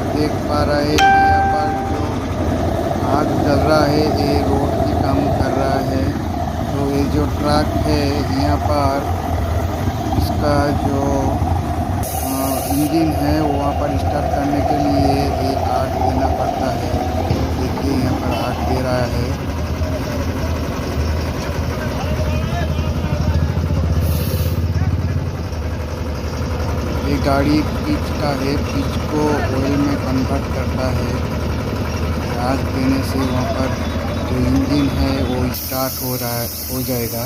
आप देख पा रहे हैं यहाँ पर जो आग जल रहा है, ये रोड की काम कर रहा है। तो ये जो ट्रक है यहाँ पर इसका जो इंजन है वहाँ पर स्टार्ट करने के लिए एक आग देना पड़ता है। देखिए यहाँ पर आग दे रहा है। ये गाड़ी पिच का है, पिच को ऑयल में कन्वर्ट करता है। आग देने से वहाँ पर जो इंजन है वो स्टार्ट हो जाएगा।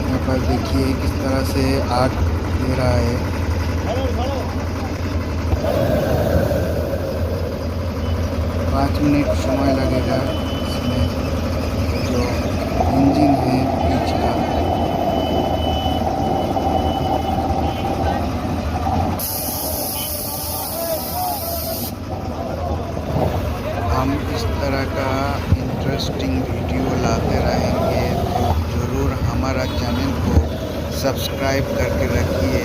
यहाँ पर देखिए किस तरह से आग दे रहा है। 5 मिनट समय लगेगा इसमें जो इंजन है पिच का। हम इस तरह का इंटरेस्टिंग वीडियो लाते रहेंगे, तो ज़रूर हमारा चैनल को सब्सक्राइब करके रखिए,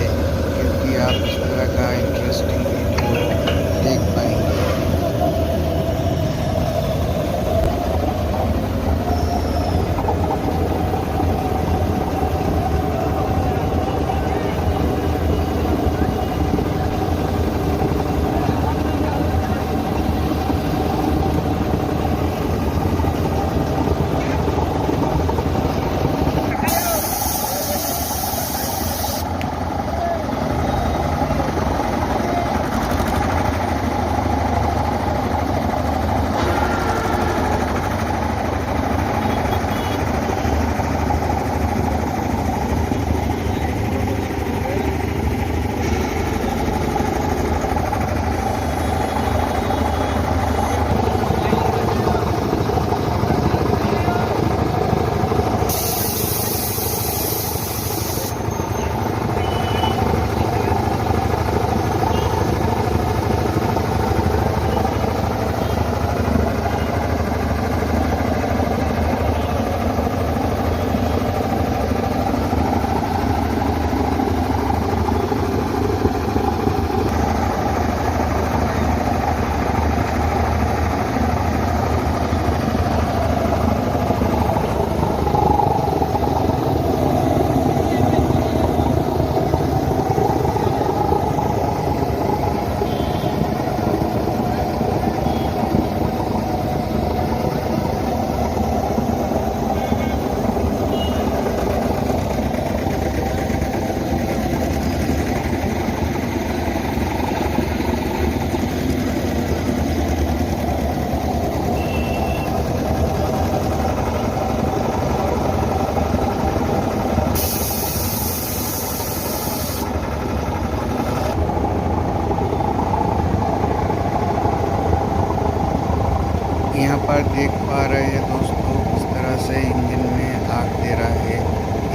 क्योंकि आप इस तरह का इंटरेस्टिंग वीडियो देख पाएंगे। यहाँ पर देख पा रहे हैं दोस्तों किस तरह से इंजन में आग दे रहा है।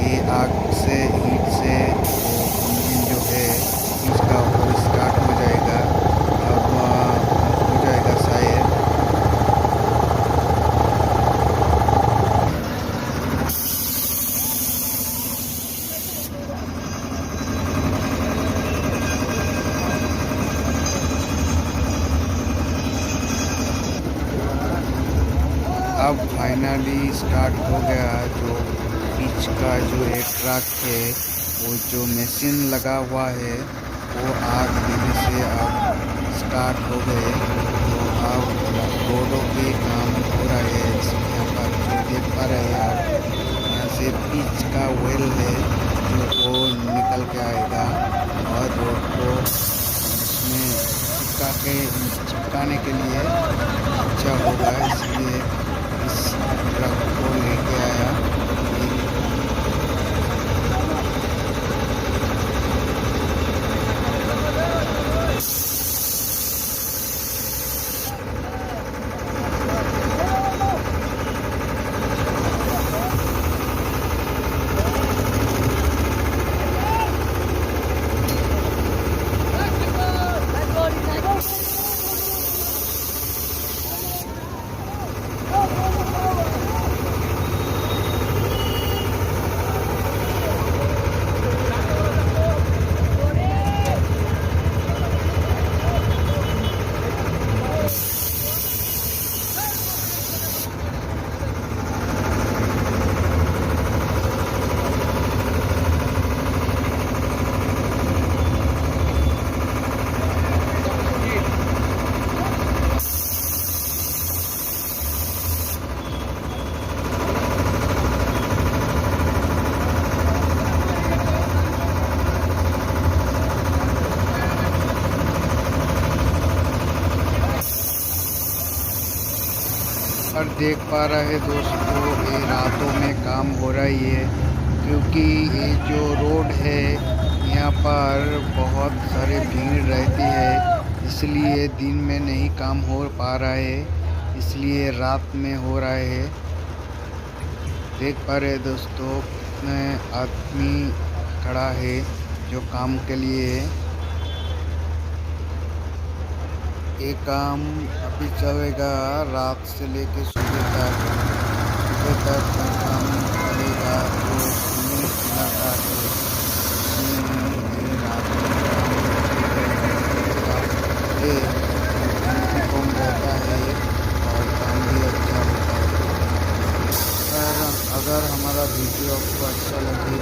ये आग से हीट से वो इंजन जो है इसका वो स्टार्ट हो जाएगा। अब हो जाएगा शायद। अब फाइनली स्टार्ट हो गया। जो पिच का जो एक ट्रक है वो जो मशीन लगा हुआ है वो आग देने से अब स्टार्ट हो गए। तो अब रोडों के काम हो रहा है। यहाँ पर जो देख पा रहे हैं आप, यहाँ से पिच का ऑयल है जो वो निकल के आएगा और रोड को इसमें चिपकाने के लिए अच्छा होगा, इसलिए इस ट्रक को लेके आया। देख पा रहे हैं दोस्तों, ये रातों में काम हो रही है क्योंकि ये जो रोड है यहाँ पर बहुत सारे भीड़ रहती है, इसलिए दिन में नहीं काम हो पा रहा है, इसलिए रात में हो रहा है। देख पा रहे हैं दोस्तों कितने आदमी खड़ा है जो काम के लिए है। ये काम अभी चलेगा रात से लेके सुबह तक। सुबह तक ये काम चलेगा। जो सीमेंट इलाका है इसमें ये रात में काम ये भी कम रहता है और काम भी अच्छा होता है। अगर हमारा वीडियो आपको अच्छा लगे